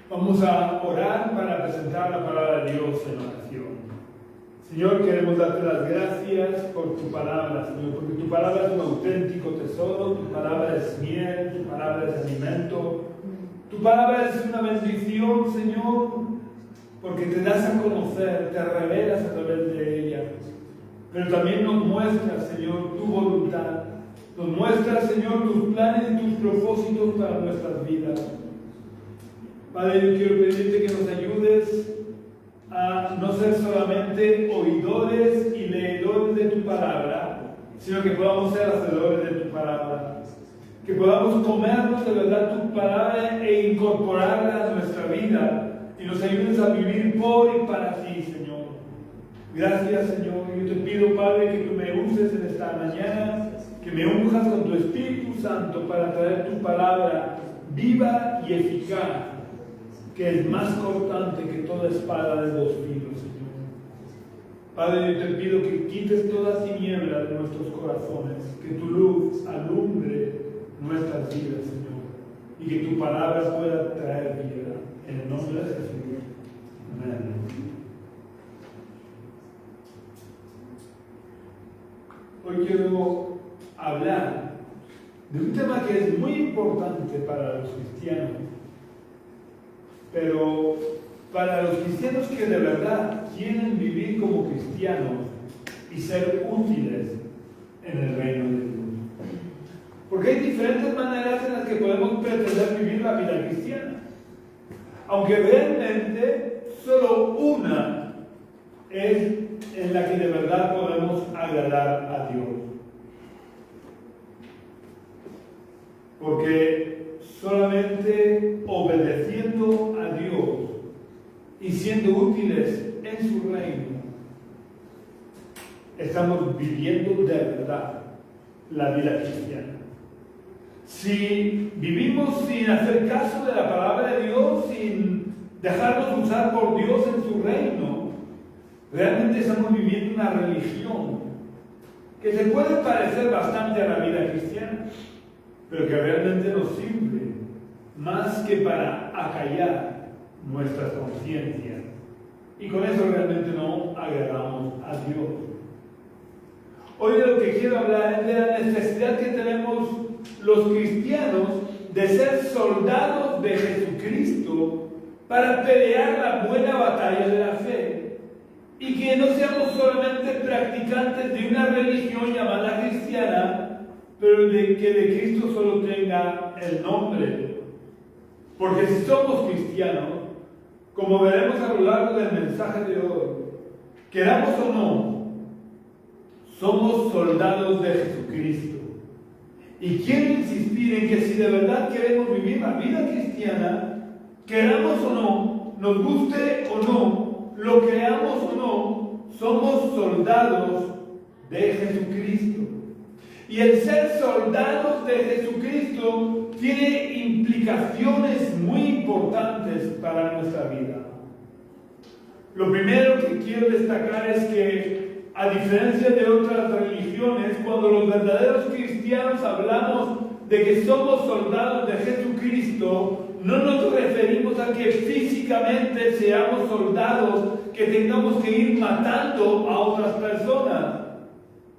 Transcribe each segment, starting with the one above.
Vamos a orar para presentar la palabra de Dios en oración. Señor, queremos darte las gracias por tu palabra, Señor, porque tu palabra es un auténtico tesoro, tu palabra es miel, tu palabra es alimento, tu palabra es una bendición, Señor, porque te das a conocer, te revelas a través de ella, pero también nos muestras, Señor, tu voluntad, nos muestras, Señor, tus planes y tus propósitos para nuestras vidas. Padre, yo quiero pedirte que nos ayudes a no ser solamente oidores y leedores de tu palabra, sino que podamos ser hacedores de tu palabra. Que podamos comernos de verdad tu palabra e incorporarla a nuestra vida y nos ayudes a vivir por y para ti, Señor. Gracias, Señor. Yo te pido, Padre, que tú me uses en esta mañana, que me unjas con tu Espíritu Santo para traer tu palabra viva y eficaz, que es más cortante que toda espada de dos filos, Señor. Padre, yo te pido que quites toda tiniebla de nuestros corazones, que tu luz alumbre nuestras vidas, Señor, y que tu palabra pueda traer vida. En el nombre de Jesús. Amén. Hoy quiero hablar de un tema que es muy importante para los cristianos, pero para los cristianos que de verdad quieren vivir como cristianos y ser útiles en el reino de Dios. Porque hay diferentes maneras en las que podemos pretender vivir la vida cristiana, aunque realmente solo una es en la que de verdad podemos agradar a Dios. Porque solamente obedeciendo a Dios y siendo útiles en su reino, estamos viviendo de verdad la vida cristiana. Si vivimos sin hacer caso de la palabra de Dios, sin dejarnos usar por Dios en su reino, realmente estamos viviendo una religión que se puede parecer bastante a la vida cristiana, pero que realmente nos sirve más que para acallar nuestras conciencias. Y con eso realmente no agradamos a Dios. Hoy de lo que quiero hablar es de la necesidad que tenemos los cristianos de ser soldados de Jesucristo para pelear la buena batalla de la fe. Y que no seamos solamente practicantes de una religión llamada cristiana, pero de que de Cristo solo tenga el nombre. Porque si somos cristianos, como veremos a lo largo del mensaje de hoy, queramos o no, somos soldados de Jesucristo. Y quiero insistir en que si de verdad queremos vivir la vida cristiana, queramos o no, nos guste o no, lo creamos o no, somos soldados de Jesucristo. Y el ser soldados de Jesucristo tiene implicaciones muy importantes para nuestra vida. Lo primero que quiero destacar es que, a diferencia de otras religiones, cuando los verdaderos cristianos hablamos de que somos soldados de Jesucristo, no nos referimos a que físicamente seamos soldados, que tengamos que ir matando a otras personas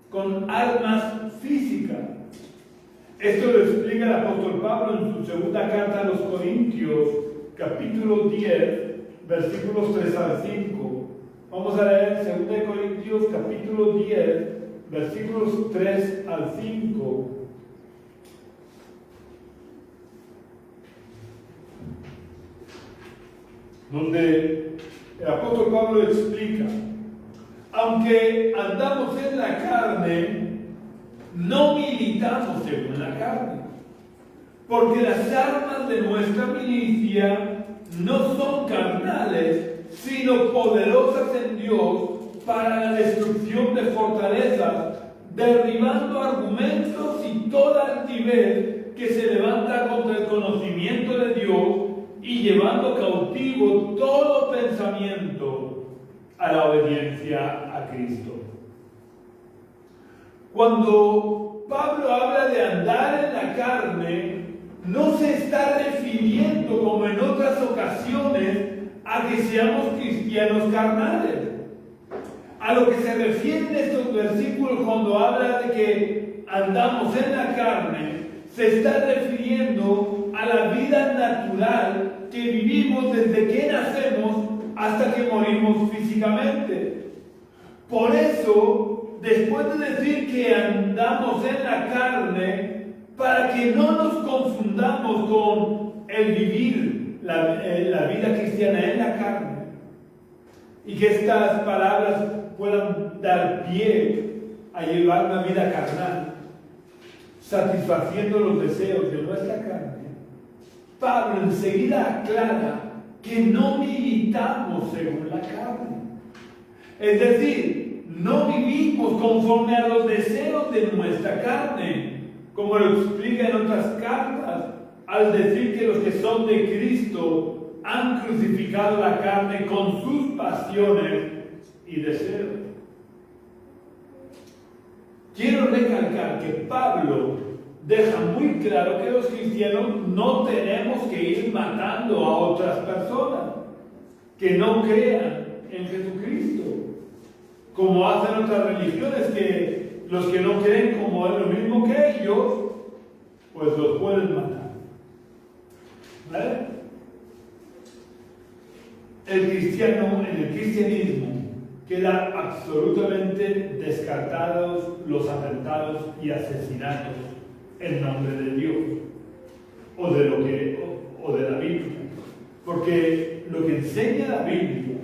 con armas físicas. Esto lo explica el apóstol Pablo en su segunda carta a los Corintios, capítulo 10, versículos 3 al 5. Vamos a leer 2 Corintios, capítulo 10, versículos 3 al 5. Donde el apóstol Pablo explica: aunque andamos en la carne, no militamos según la carne, porque las armas de nuestra milicia no son carnales, sino poderosas en Dios para la destrucción de fortalezas, derribando argumentos y toda altivez que se levanta contra el conocimiento de Dios y llevando cautivo todo pensamiento a la obediencia a Cristo. Cuando Pablo habla de andar en la carne, no se está refiriendo, como en otras ocasiones, que seamos cristianos carnales. A lo que se refieren estos versículos cuando habla de que andamos en la carne, se está refiriendo a la vida natural que vivimos desde que nacemos hasta que morimos físicamente. Por eso, después de decir que andamos en la carne, para que no nos confundamos con el vivir la vida cristiana en la carne, y que estas palabras puedan dar pie a llevar una vida carnal, satisfaciendo los deseos de nuestra carne, Pablo enseguida aclara que no militamos según la carne. Es decir, no vivimos conforme a los deseos de nuestra carne, como lo explica en otras cartas, al decir que los que son de Cristo han crucificado la carne con sus pasiones y deseos. Quiero recalcar que Pablo deja muy claro que los cristianos no tenemos que ir matando a otras personas que no crean en Jesucristo, como hacen otras religiones, que los que no creen como es lo mismo que ellos, pues los pueden matar. ¿Vale? En el cristianismo quedan absolutamente descartados los atentados y asesinatos en nombre de Dios o de la Biblia, porque lo que enseña la Biblia,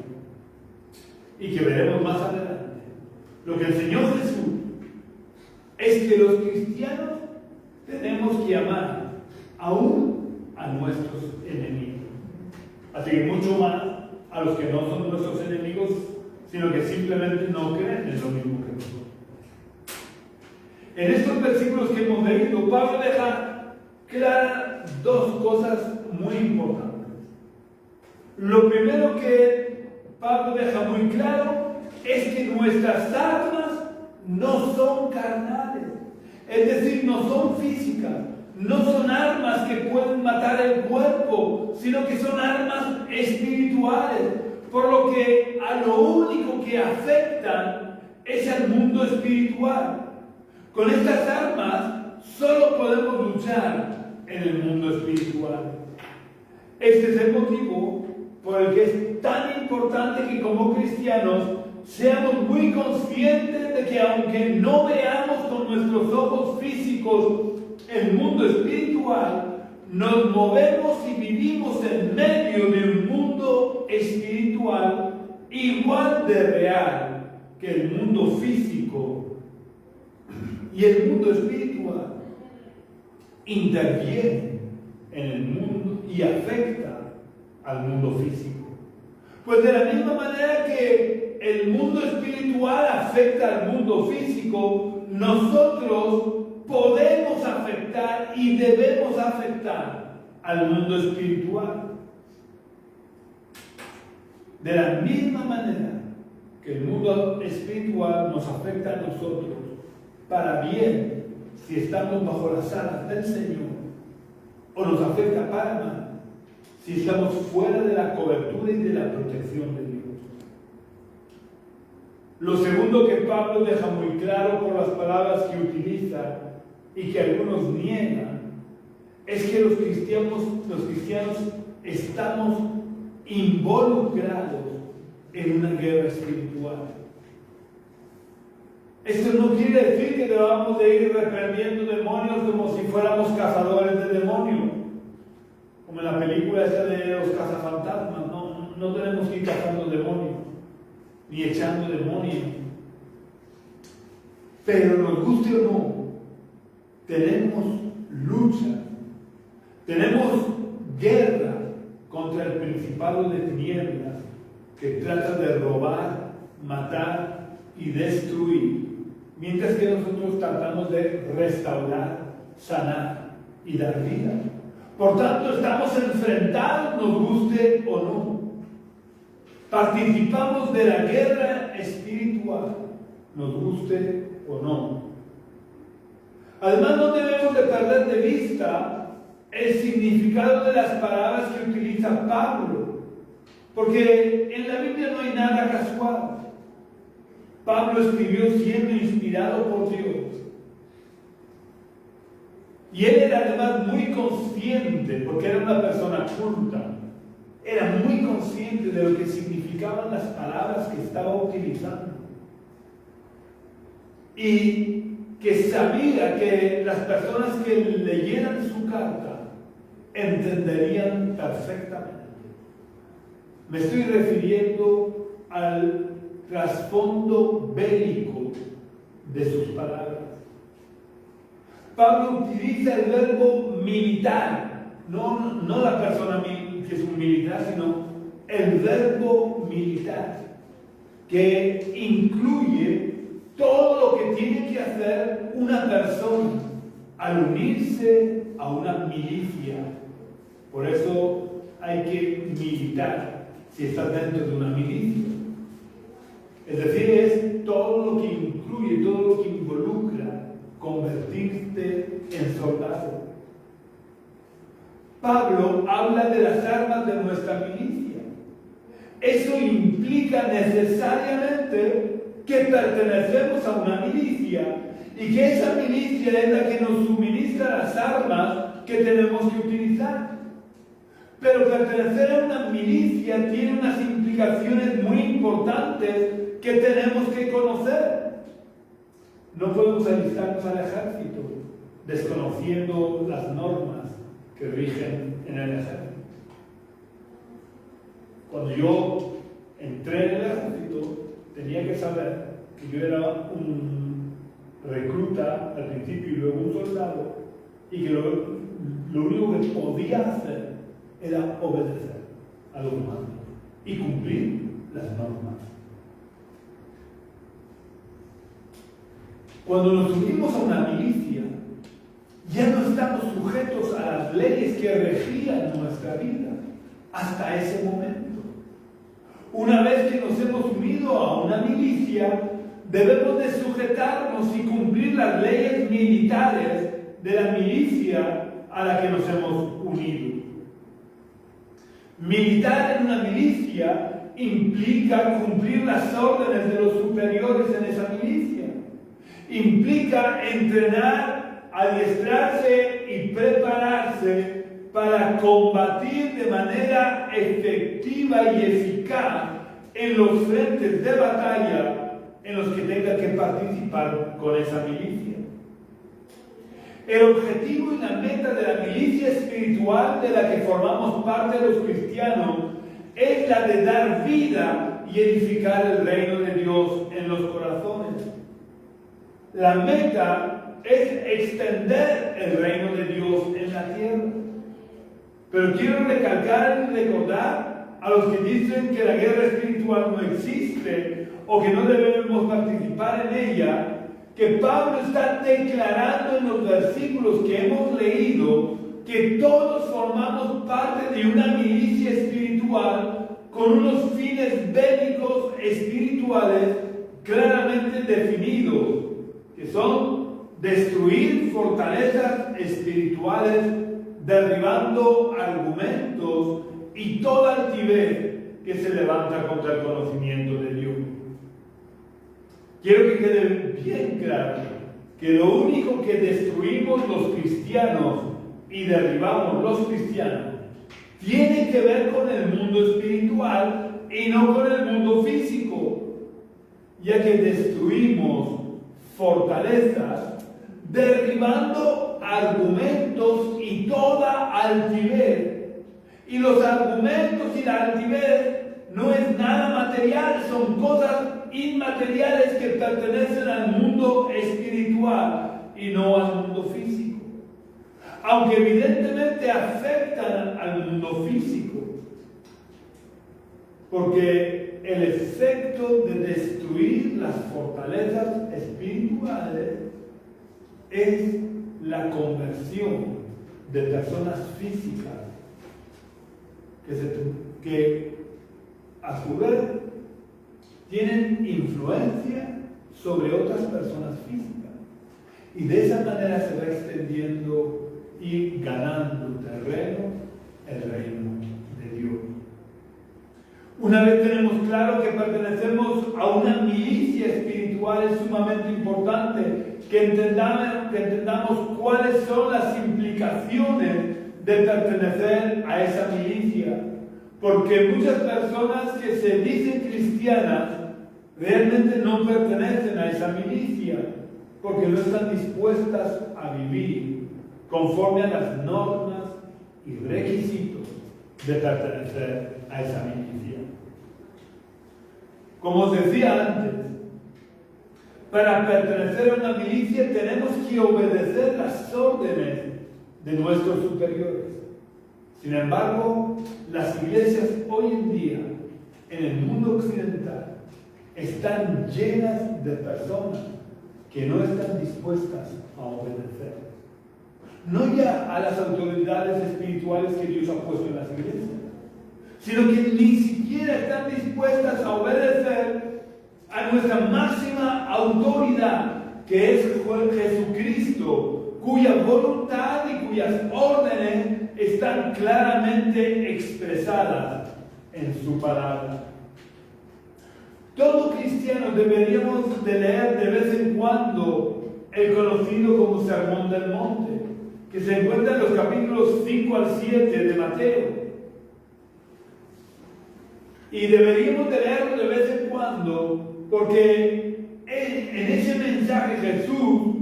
y que veremos más adelante, lo que enseñó Jesús, es que los cristianos tenemos que amar aún a nuestros enemigos. Así que mucho más a los que no son nuestros enemigos, sino que simplemente no creen en lo mismo que nosotros. En estos versículos que hemos leído, Pablo deja claras dos cosas muy importantes. Lo primero que Pablo deja muy claro es que nuestras armas no son carnales, es decir, no son físicas, no son armas que pueden matar el cuerpo, sino que son armas espirituales, por lo que a lo único que afectan es al mundo espiritual. Con estas armas solo podemos luchar en el mundo espiritual. Este es el motivo por el que es tan importante que como cristianos seamos muy conscientes de que aunque no veamos con nuestros ojos físicos el mundo espiritual, nos movemos y vivimos en medio de un mundo espiritual igual de real que el mundo físico. Y el mundo espiritual interviene en el mundo y afecta al mundo físico. Pues de la misma manera que el mundo espiritual afecta al mundo físico, nosotros podemos afectar y debemos afectar al mundo espiritual. De la misma manera que el mundo espiritual nos afecta a nosotros para bien, si estamos bajo las alas del Señor, o nos afecta para mal, si estamos fuera de la cobertura y de la protección de Dios. Lo segundo que Pablo deja muy claro por las palabras que utiliza y que algunos niegan, es que los cristianos estamos involucrados en una guerra espiritual. Esto no quiere decir que debamos de ir reprendiendo demonios como si fuéramos cazadores de demonios, como en la película esa de los cazafantasmas. No tenemos que ir cazando demonios, ni echando demonios. Pero nos guste o no, tenemos lucha, tenemos guerra contra el principado de tinieblas que trata de robar, matar y destruir, mientras que nosotros tratamos de restaurar, sanar y dar vida. Por tanto, estamos enfrentados, nos guste o no. Participamos de la guerra espiritual, nos guste o no. Además, no debemos de perder de vista el significado de las palabras que utiliza Pablo. Porque en la Biblia no hay nada casual. Pablo escribió siendo inspirado por Dios. Y él era además muy consciente, porque era una persona culta, era muy consciente de lo que significaban las palabras que estaba utilizando. Y que sabía que las personas que leyeran su carta entenderían perfectamente. Me estoy refiriendo al trasfondo bélico de sus palabras. Pablo utiliza el verbo militar, no la persona que es un militar, sino el verbo militar, que incluye todo lo que tiene que hacer una persona al unirse a una milicia. Por eso hay que militar si estás dentro de una milicia. Es decir, es todo lo que incluye, todo lo que involucra convertirte en soldado. Pablo habla de las armas de nuestra milicia. Eso implica necesariamente que pertenecemos a una milicia y que esa milicia es la que nos suministra las armas que tenemos que utilizar. Pero pertenecer a una milicia tiene unas implicaciones muy importantes que tenemos que conocer. No podemos alistarnos al ejército desconociendo las normas que rigen en el ejército. Cuando yo entré en el ejército, tenía que saber que yo era un recluta al principio y luego un soldado, y que lo único que podía hacer era obedecer a los mandos y cumplir las normas. Cuando nos unimos a una milicia, ya no estamos sujetos a las leyes que regían nuestra vida hasta ese momento. Una vez que nos hemos unido a una milicia, debemos de sujetarnos y cumplir las leyes militares de la milicia a la que nos hemos unido. Militar en una milicia implica cumplir las órdenes de los superiores en esa milicia. Implica entrenar, adiestrarse y prepararse para combatir de manera efectiva y eficaz en los frentes de batalla en los que tenga que participar con esa milicia. El objetivo y la meta de la milicia espiritual de la que formamos parte de los cristianos es la de dar vida y edificar el reino de Dios en los corazones. La meta es extender el reino de Dios en la tierra. Pero quiero recalcar y recordar a los que dicen que la guerra espiritual no existe o que no debemos participar en ella, que Pablo está declarando en los versículos que hemos leído que todos formamos parte de una milicia espiritual con unos fines bélicos espirituales claramente definidos, que son destruir fortalezas espirituales, derribando argumentos y toda altivez que se levanta contra el conocimiento de Dios. Quiero que quede bien claro que lo único que destruimos los cristianos y derribamos los cristianos tiene que ver con el mundo espiritual y no con el mundo físico, ya que destruimos fortalezas derribando argumentos y toda altivez. Y los argumentos y la altivez no es nada material, son cosas inmateriales que pertenecen al mundo espiritual y no al mundo físico. Aunque evidentemente afectan al mundo físico, porque el efecto de destruir las fortalezas espirituales es la conversión de personas físicas que a su vez tienen influencia sobre otras personas físicas, y de esa manera se va extendiendo y ganando terreno el reino de Dios. Una vez tenemos claro que pertenecemos a una milicia espiritual, es sumamente importante que entendamos cuáles son las implicaciones de pertenecer a esa milicia. Porque muchas personas que se dicen cristianas realmente no pertenecen a esa milicia, porque no están dispuestas a vivir conforme a las normas y requisitos de pertenecer a esa milicia. Como os decía antes, para pertenecer a una milicia tenemos que obedecer las órdenes de nuestros superiores. Sin embargo, las iglesias hoy en día, en el mundo occidental, están llenas de personas que no están dispuestas a obedecer. No ya a las autoridades espirituales que Dios ha puesto en las iglesias, sino que ni siquiera están dispuestas a obedecer a nuestra máxima autoridad, que es Jesucristo, cuya voluntad y cuyas órdenes están claramente expresadas en su palabra. Todo cristiano deberíamos de leer de vez en cuando el conocido como Sermón del Monte, que se encuentra en los capítulos 5 al 7 de Mateo. Y deberíamos de leerlo de vez en cuando, porque en ese mensaje Jesús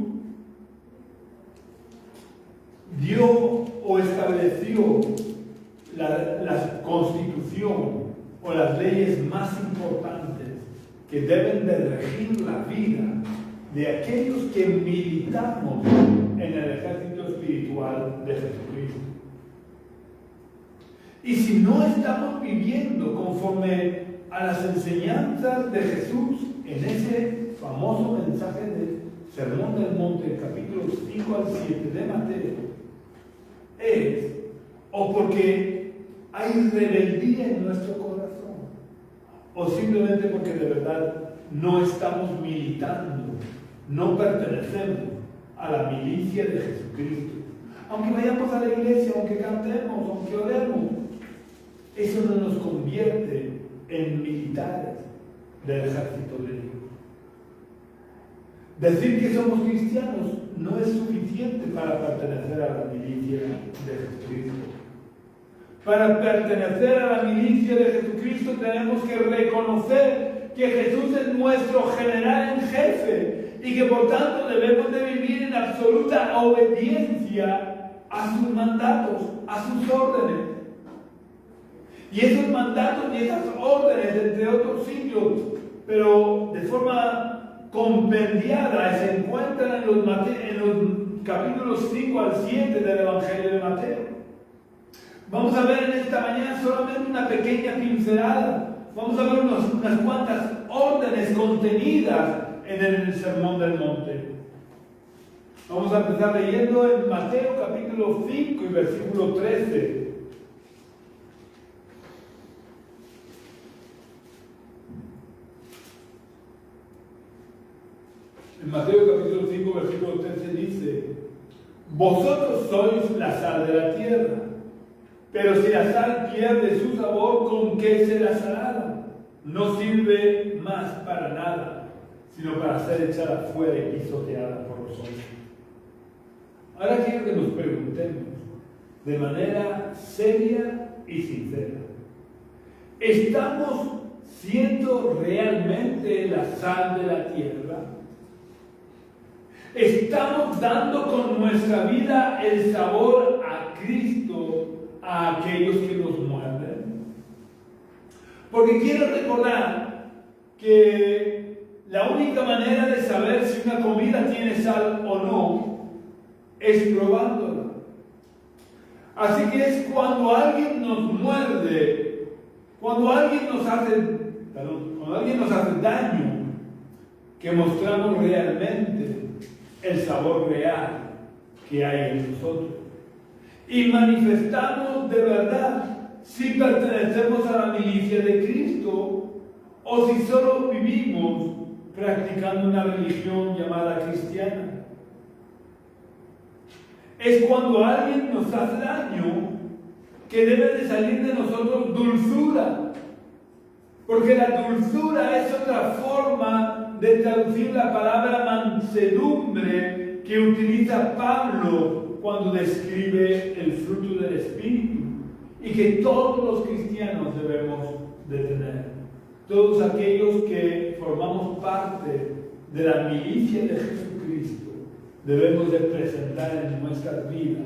dio o estableció la constitución o las leyes más importantes que deben de regir la vida de aquellos que militamos en el ejército espiritual de Jesucristo. Y si no estamos viviendo conforme a las enseñanzas de Jesús en ese famoso mensaje del Sermón del Monte, capítulos 5 al 7 de Mateo, es o porque hay rebeldía en nuestro corazón, o simplemente porque de verdad no estamos militando, no pertenecemos a la milicia de Jesucristo. Aunque vayamos a la iglesia, aunque cantemos, aunque oremos, eso no nos convierte en militares del ejército de Dios. Decir que somos cristianos no es suficiente para pertenecer a la milicia de Jesucristo. Para pertenecer a la milicia de Jesucristo tenemos que reconocer que Jesús es nuestro general en jefe y que por tanto debemos de vivir en absoluta obediencia a sus mandatos, a sus órdenes. Y esos mandatos y esas órdenes, entre otros sitios, pero de forma compendiada, se encuentran en los capítulos 5 al 7 del Evangelio de Mateo. Vamos a ver en esta mañana solamente una pequeña pincelada. Vamos a ver unas cuantas órdenes contenidas en el Sermón del Monte. Vamos a empezar leyendo en Mateo capítulo 5 y versículo 13. En Mateo capítulo 5, versículo 13 dice: vosotros sois la sal de la tierra, pero si la sal pierde su sabor, ¿con qué será salada? No sirve más para nada, sino para ser echada fuera y pisoteada por los hombres. Ahora quiero que nos preguntemos de manera seria y sincera: ¿estamos siendo realmente la sal de la tierra? ¿Estamos dando con nuestra vida el sabor a Cristo a aquellos que nos muerden? Porque quiero recordar que la única manera de saber si una comida tiene sal o no es probándola. Así que es cuando alguien nos muerde, cuando alguien nos hace daño, que mostramos realmente el sabor real que hay en nosotros. Y manifestamos de verdad si pertenecemos a la milicia de Cristo o si solo vivimos practicando una religión llamada cristiana. Es cuando alguien nos hace daño que debe de salir de nosotros dulzura, Porque la dulzura es otra forma de traducir la palabra mansedumbre que utiliza Pablo cuando describe el fruto del Espíritu y que todos los cristianos debemos de tener. Todos aquellos que formamos parte de la milicia de Jesucristo debemos de presentar en nuestras vidas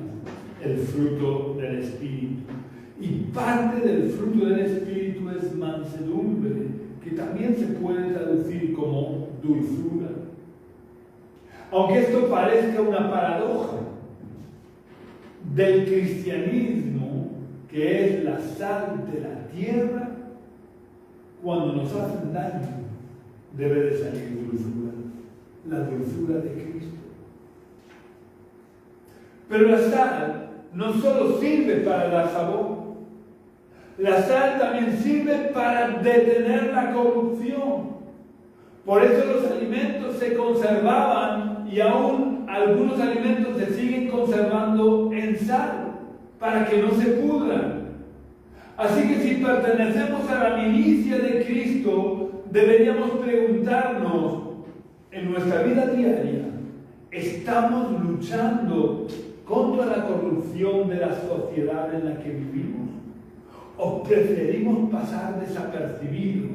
el fruto del Espíritu. Y parte del fruto del Espíritu es mansedumbre, que también se puede traducir como dulzura. Aunque esto parezca una paradoja del cristianismo, que es la sal de la tierra, cuando nos hacen daño, debe de salir dulzura, la dulzura de Cristo. Pero la sal no solo sirve para dar sabor, la sal también sirve para detener la corrupción. Por eso los alimentos se conservaban y aún algunos alimentos se siguen conservando en sal para que no se pudran. Así que si pertenecemos a la milicia de Cristo, deberíamos preguntarnos en nuestra vida diaria, ¿estamos luchando contra la corrupción de la sociedad en la que vivimos? ¿O preferimos pasar desapercibidos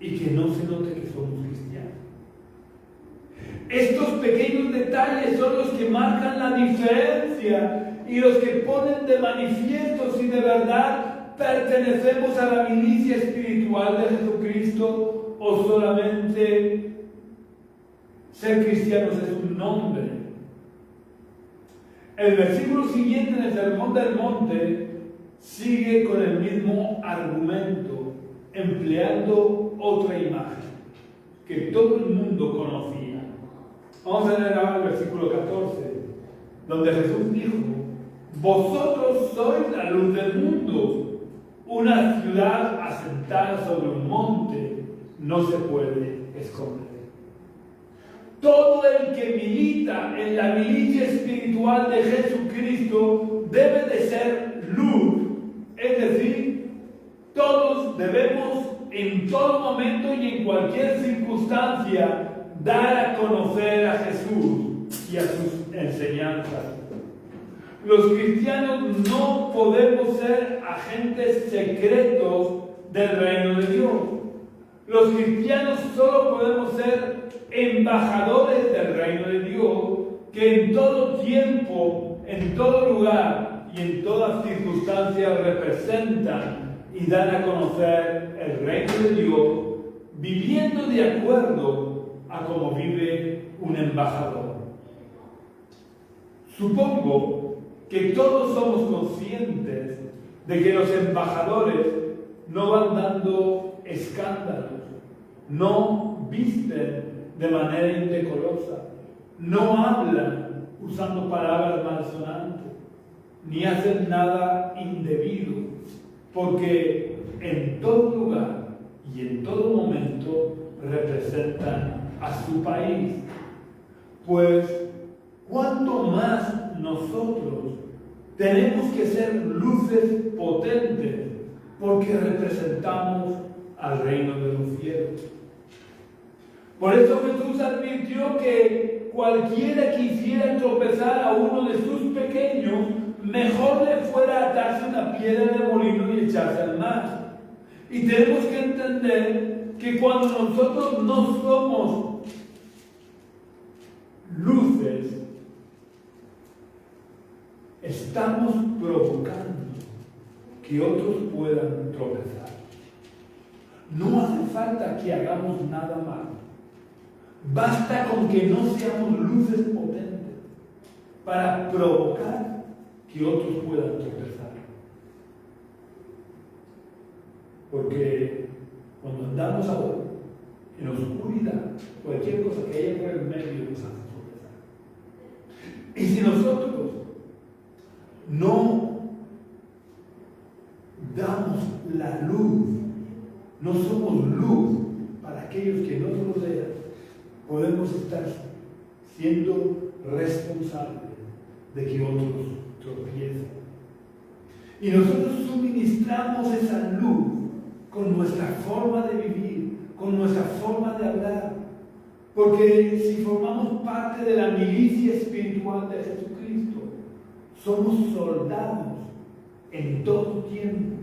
y que no se note que somos cristianos? Estos pequeños detalles son los que marcan la diferencia y los que ponen de manifiesto si de verdad pertenecemos a la milicia espiritual de Jesucristo o solamente ser cristianos es un nombre. El versículo siguiente en el Sermón del Monte sigue con el mismo argumento, empleando otra imagen que todo el mundo conocía. Vamos a leer ahora el versículo 14, donde Jesús dijo: vosotros sois la luz del mundo. Una ciudad asentada sobre un monte no se puede esconder. Todo el que milita en la milicia espiritual de Jesucristo debe de ser luz. Es decir, todos debemos en todo momento y en cualquier circunstancia dar a conocer a Jesús y a sus enseñanzas. Los cristianos no podemos ser agentes secretos del reino de Dios. Los cristianos solo podemos ser embajadores del reino de Dios, que en todo tiempo, en todo lugar y en todas circunstancias representan y dan a conocer el reino de Dios, viviendo de acuerdo a cómo vive un embajador. Supongo que todos somos conscientes de que los embajadores no van dando escándalos, no visten de manera indecorosa, no hablan usando palabras malsonantes, ni hacen nada indebido, porque en todo lugar y en todo momento representan a su país. Pues, ¿cuánto más nosotros tenemos que ser luces potentes porque representamos al reino de los cielos? Por eso Jesús advirtió que cualquiera que hiciera tropezar a uno de sus pequeños, mejor le fuera atarse una piedra de molino y echarse al mar. Y tenemos que entender que cuando nosotros no somos luces, estamos provocando que otros puedan tropezar. No hace falta que hagamos nada malo. Basta con que no seamos luces potentes para provocar que otros puedan tropezar. Porque cuando andamos ahora en oscuridad, cualquier cosa que haya por el medio nos hace tropezar. Y si nosotros no damos la luz, no somos luz para aquellos que nos rodean, podemos estar siendo responsables de que otros tropiecen. Y nosotros suministramos esa luz con nuestra forma de vivir, con nuestra forma de hablar. Porque si formamos parte de la milicia espiritual de Jesucristo, somos soldados en todo tiempo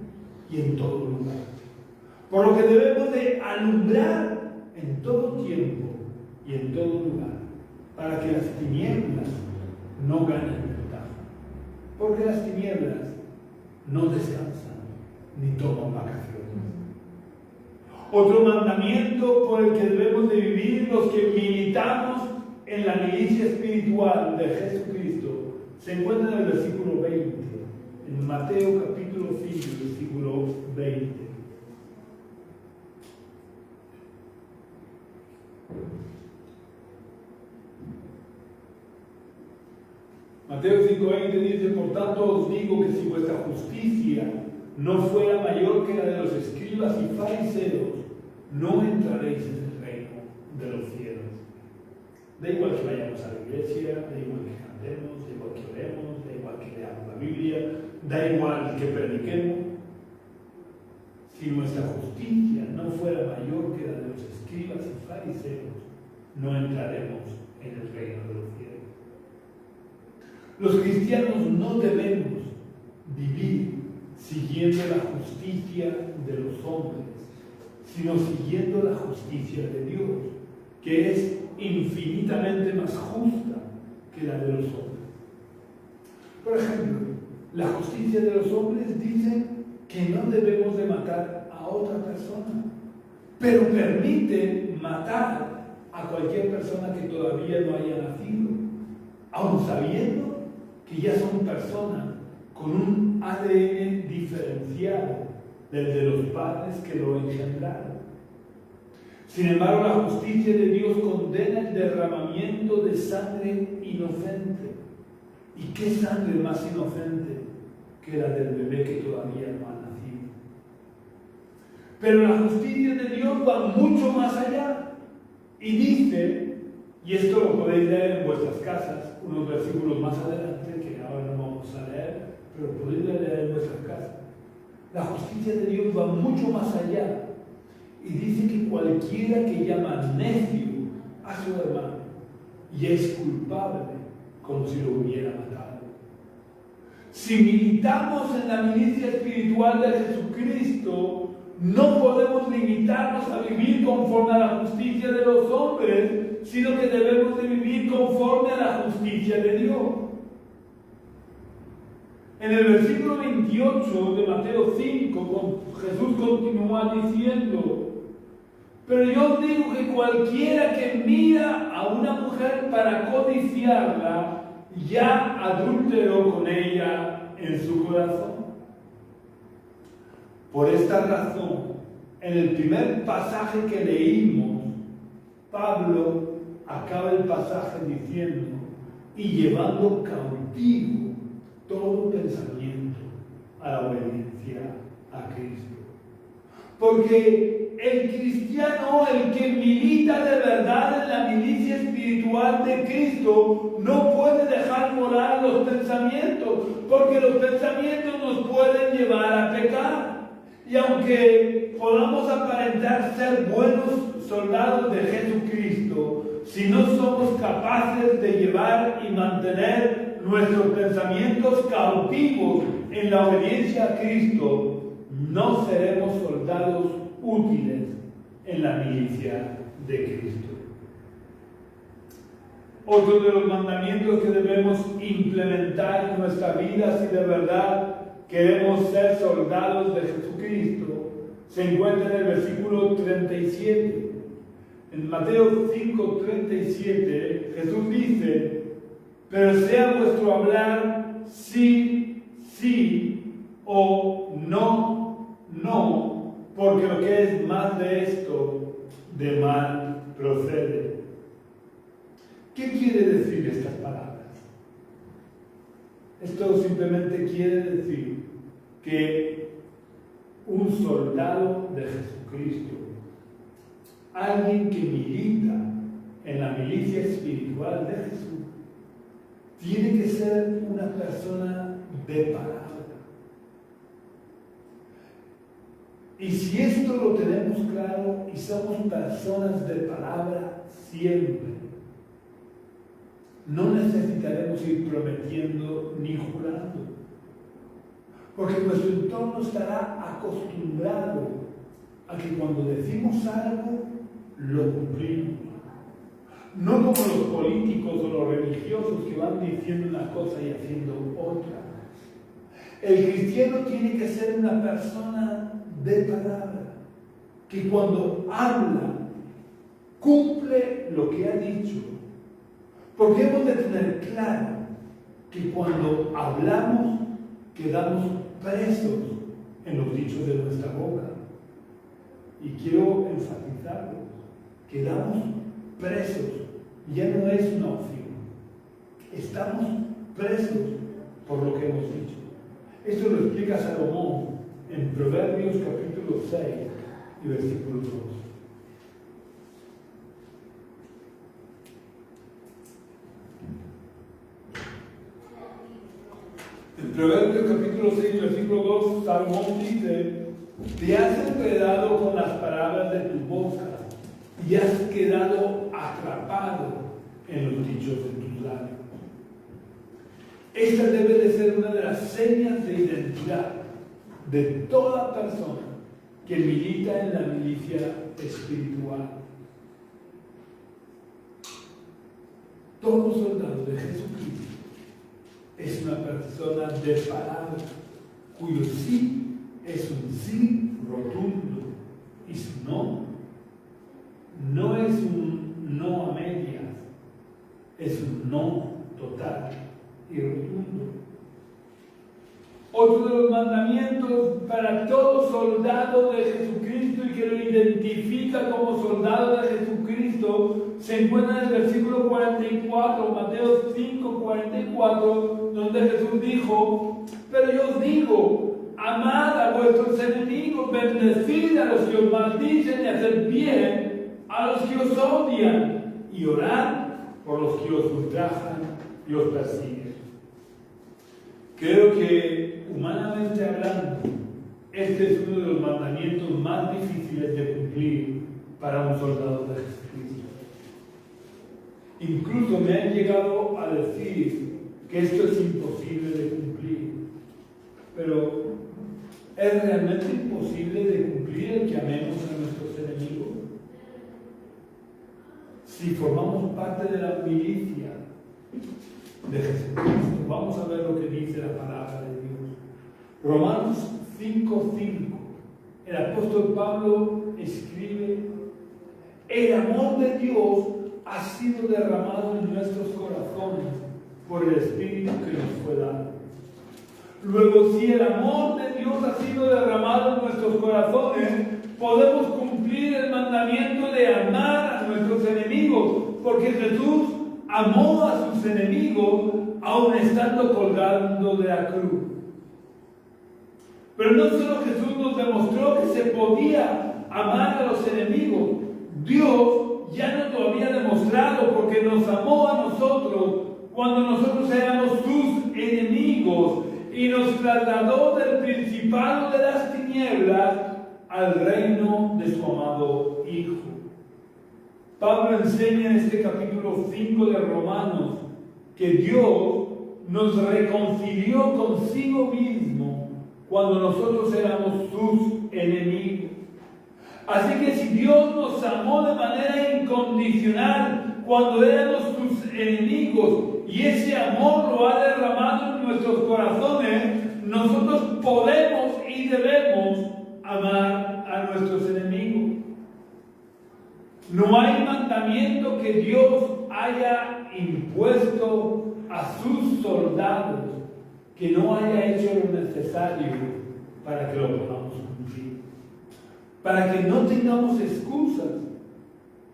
y en todo lugar. Por lo que debemos de alumbrar en todo tiempo y en todo lugar, para que las tinieblas no ganen ventaja. Porque las tinieblas no descansan ni toman vacaciones. Otro mandamiento por el que debemos de vivir los que militamos en la milicia espiritual de Jesucristo se encuentra en el versículo 20, en Mateo capítulo 5, versículo 20. Mateo 5:20 dice: por tanto os digo que si vuestra justicia no fuera mayor que la de los escribas y fariseos, no entraréis en el reino de los cielos. Da igual que vayamos a la iglesia, da igual que cantemos, da igual que oremos, da igual que leamos la Biblia, da igual que prediquemos. Si nuestra justicia no fuera mayor que la de los escribas y fariseos, no entraremos en el reino de los cielos. Los cristianos no debemos vivir siguiendo la justicia de los hombres, sino siguiendo la justicia de Dios, que es infinitamente más justa que la de los hombres. Por ejemplo, la justicia de los hombres dice que no debemos de matar a otra persona, pero permite matar a cualquier persona que todavía no haya nacido, aun sabiendo que ya son personas con un ADN diferenciado del de los padres que lo engendraron. Sin embargo, la justicia de Dios condena el derramamiento de sangre inocente. ¿Y qué sangre más inocente que la del bebé que todavía no ha nacido? Pero la justicia de Dios va mucho más allá y dice, y esto lo podéis leer en vuestras casas, unos versículos más adelante, que ahora no vamos a leer, pero podéis leer en vuestras casas. La justicia de Dios va mucho más allá y dice que cualquiera que llama necio a su hermano y es culpable como si lo hubiera matado. Si militamos en la milicia espiritual de Jesucristo, no podemos limitarnos a vivir conforme a la justicia de los hombres, sino que debemos de vivir conforme a la justicia de Dios. En el versículo 28 de Mateo 5, Jesús continúa diciendo: pero yo os digo que cualquiera que mira a una mujer para codiciarla, ya adulteró con ella en su corazón. Por esta razón, en el primer pasaje que leímos, Pablo acaba el pasaje diciendo: y llevando cautivo todo pensamiento a la obediencia a Cristo. Porque el cristiano, el que milita de verdad en la milicia espiritual de Cristo, no puede dejar morar los pensamientos, porque los pensamientos nos pueden llevar a pecar. Y aunque podamos aparentar ser buenos soldados de Jesucristo, si no somos capaces de llevar y mantener nuestros pensamientos cautivos en la obediencia a Cristo, no seremos soldados útiles en la milicia de Cristo. Otro de los mandamientos que debemos implementar en nuestra vida, si de verdad queremos ser soldados de Jesucristo, se encuentra en el versículo 37. En Mateo 5:37, Jesús dice: pero sea vuestro hablar sí, sí, o no, no, porque lo que es más de esto, de mal procede. ¿Qué quiere decir estas palabras? Esto simplemente quiere decir que un soldado de Jesucristo, alguien que milita en la milicia espiritual de Jesús, tiene que ser una persona de palabra. Y si esto lo tenemos claro y somos personas de palabra siempre, no necesitaremos ir prometiendo ni jurando, porque nuestro entorno estará acostumbrado a que cuando decimos algo, lo cumplimos. No como los políticos o los religiosos que van diciendo una cosa y haciendo otra. El cristiano tiene que ser una persona de palabra, que cuando habla, cumple lo que ha dicho. Porque hemos de tener claro que cuando hablamos, quedamos presos en los dichos de nuestra boca. Y quiero enfatizarlo, quedamos presos, ya no es una opción. Estamos presos por lo que hemos dicho. Esto lo explica Salomón en Proverbios capítulo 6 y versículo 2. En Proverbios capítulo 6 versículo 2, Salomón dice: te has enredado con las palabras de tu boca y has quedado atrapado en los dichos de tus labios. Esta debe de ser una de las señas de identidad de toda persona que milita en la milicia espiritual. Todo soldado de Jesucristo es una persona de palabra, cuyo sí es un sí rotundo y su no es un no a medias, es un no total y rotundo. Otro de los mandamientos para todo soldado de Jesucristo y que lo identifica como soldado de Jesucristo se encuentra en el versículo 44, Mateo 5, 44, donde Jesús dijo: pero yo os digo, amad a vuestros enemigos, bendecid a los que os maldicen y haced bien a los que os odian y orad por los que os ultrajan y os persiguen. Creo que, humanamente hablando, este es uno de los mandamientos más difíciles de cumplir para un soldado de Jesucristo. Incluso me han llegado a decir que esto es imposible de cumplir. Pero, ¿es realmente imposible de cumplir el que amemos a nuestros enemigos? Si formamos parte de la milicia de Jesucristo, vamos a ver lo que dice la palabra de Dios. Romanos 5:5. El apóstol Pablo escribe: el amor de Dios ha sido derramado en nuestros corazones por el Espíritu que nos fue dado. Luego, si el amor de Dios ha sido derramado en nuestros corazones, podemos cumplir el mandamiento de amar a nuestros enemigos, porque Jesús amó a sus enemigos aun estando colgando de la cruz. Pero no solo Jesús nos demostró que se podía amar a los enemigos, Dios ya nos lo había demostrado porque nos amó a nosotros cuando nosotros éramos sus enemigos y nos trasladó del principado de las tinieblas al reino de su amado Hijo. Pablo enseña en este capítulo 5 de Romanos que Dios nos reconcilió consigo mismo cuando nosotros éramos sus enemigos. Así que si Dios nos amó de manera incondicional cuando éramos sus enemigos y ese amor lo ha derramado en nuestros corazones, nosotros podemos y debemos amar a nuestros enemigos. No hay mandamiento que Dios haya impuesto a sus soldados que no haya hecho lo necesario para que lo podamos cumplir. Para que no tengamos excusas.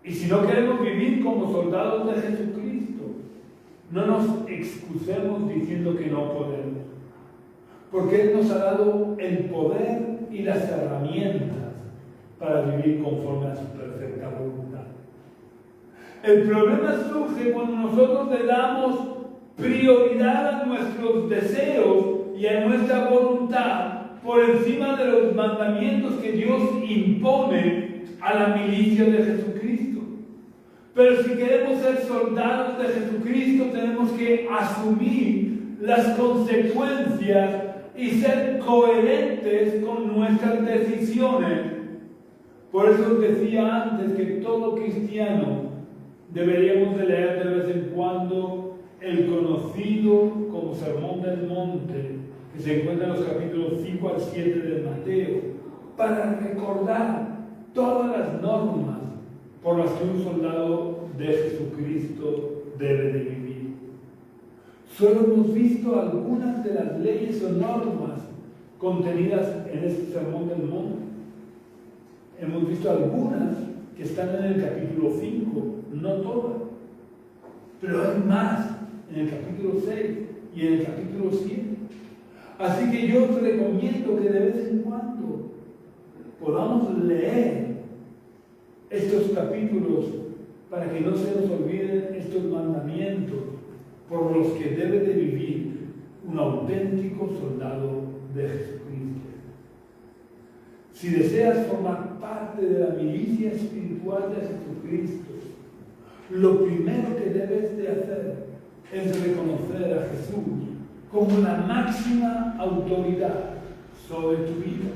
Y si no queremos vivir como soldados de Jesucristo, no nos excusemos diciendo que no podemos. Porque Él nos ha dado el poder y las herramientas para vivir conforme a su perfecta voluntad. El problema surge cuando nosotros le damos prioridad a nuestros deseos y a nuestra voluntad por encima de los mandamientos que Dios impone a la milicia de Jesucristo. Pero si queremos ser soldados de Jesucristo, tenemos que asumir las consecuencias y ser coherentes con nuestras decisiones. Por eso decía antes que todo cristiano deberíamos de leer de vez en cuando el conocido como Sermón del Monte, que se encuentra en los capítulos 5 al 7 de Mateo, para recordar todas las normas por las que un soldado de Jesucristo debe de vivir. Solo hemos visto algunas de las leyes o normas contenidas en este Sermón del Monte. Hemos visto algunas que están en el capítulo 5, no todas, pero hay más en el capítulo 6 y en el capítulo 7. Así que yo os recomiendo que de vez en cuando podamos leer estos capítulos para que no se nos olviden estos mandamientos por los que debe de vivir un auténtico soldado de Jesucristo. Si deseas formar parte de la milicia espiritual de Jesucristo, lo primero que debes de hacer es reconocer a Jesús como la máxima autoridad sobre tu vida.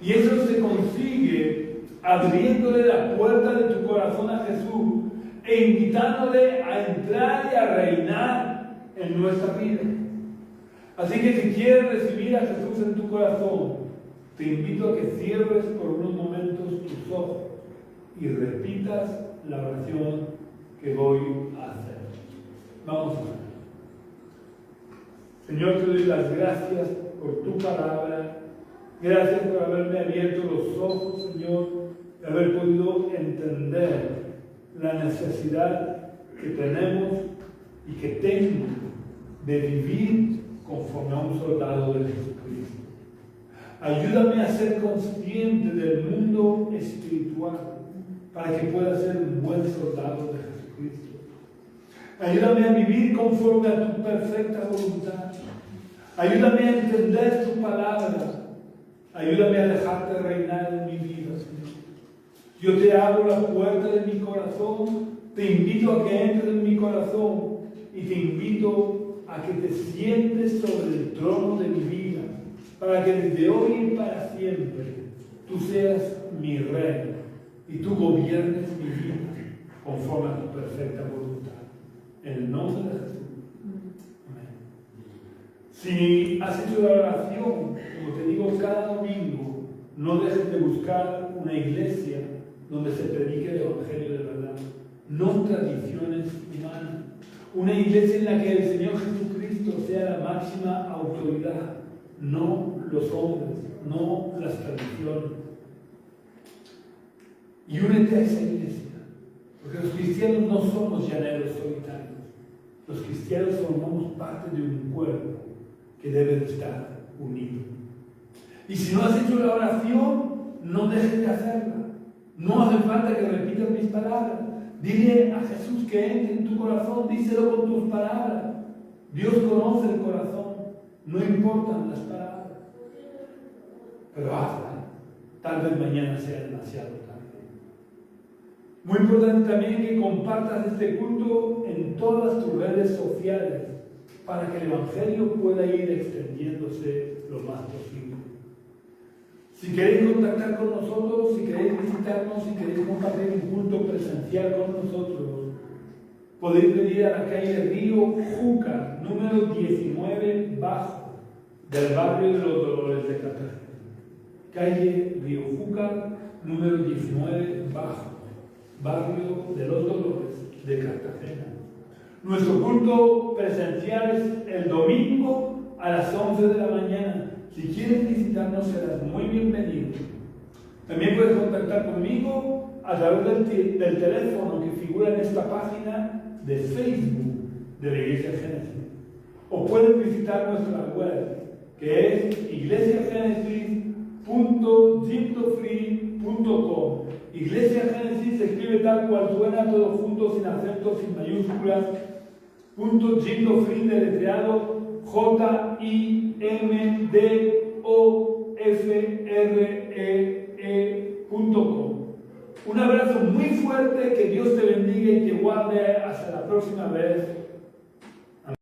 Y eso se consigue abriéndole la puerta de tu corazón a Jesús e invitándole a entrar y a reinar en nuestra vida. Así que si quieres recibir a Jesús en tu corazón, te invito a que cierres por unos momentos tus ojos y repitas la oración que voy a hacer. Vamos a ver. Señor, te doy las gracias por tu palabra. Gracias por haberme abierto los ojos, Señor, de haber podido entender la necesidad que tenemos y que tengo de vivir conforme a un soldado de Jesucristo. Ayúdame a ser consciente del mundo espiritual para que pueda ser un buen soldado de Jesucristo. Ayúdame a vivir conforme a tu perfecta voluntad. Ayúdame a entender tu palabra. Ayúdame a dejarte reinar en mi vida, Señor. Yo te abro la puerta de mi corazón, te invito a que entres en mi corazón y te invito a que te sientes sobre el trono de mi vida, para que desde hoy y para siempre tú seas mi rey y tú gobiernes mi vida conforme a tu perfecta voluntad. En el nombre de Jesús. Amén. Si has hecho la oración, como te digo cada domingo, no dejes de buscar una iglesia donde se predique el Evangelio de verdad, no tradiciones humanas. Una iglesia en la que el Señor Jesucristo sea la máxima autoridad, no los hombres, no las tradiciones. Y únete a esa iglesia, porque los cristianos no somos llaneros solitarios. Los cristianos formamos parte de un cuerpo que debe de estar unido. Y si no has hecho la oración, no dejes de hacerla. No hace falta que repitas mis palabras. Dile a Jesús que entre en tu corazón, díselo con tus palabras. Dios conoce el corazón, no importan las palabras. Pero hazla. Tal vez mañana sea demasiado tarde. Muy importante también que compartas este culto en todas tus redes sociales para que el Evangelio pueda ir extendiéndose lo más posible. Si queréis contactar con nosotros, si queréis visitarnos, si queréis compartir un culto presencial con nosotros, podéis venir a la calle Río Júcar, número 19 bajo, del barrio de los Dolores de Cartagena. Calle Río Júcar, número 19 bajo, barrio de los Dolores de Cartagena. Nuestro culto presencial es el domingo a las 11 de la mañana. Si quieres visitarnos, serás muy bienvenido. También puedes contactar conmigo a través del teléfono que figura en esta página de Facebook de la Iglesia Génesis. O puedes visitar nuestra web, que es iglesiagenesis.gimdofree.com. Iglesia Génesis se escribe tal cual suena, todo junto, sin acentos, sin mayúsculas. Gimdofree deletreado Jimdofree. Un abrazo muy fuerte, que Dios te bendiga y te guarde hasta la próxima vez.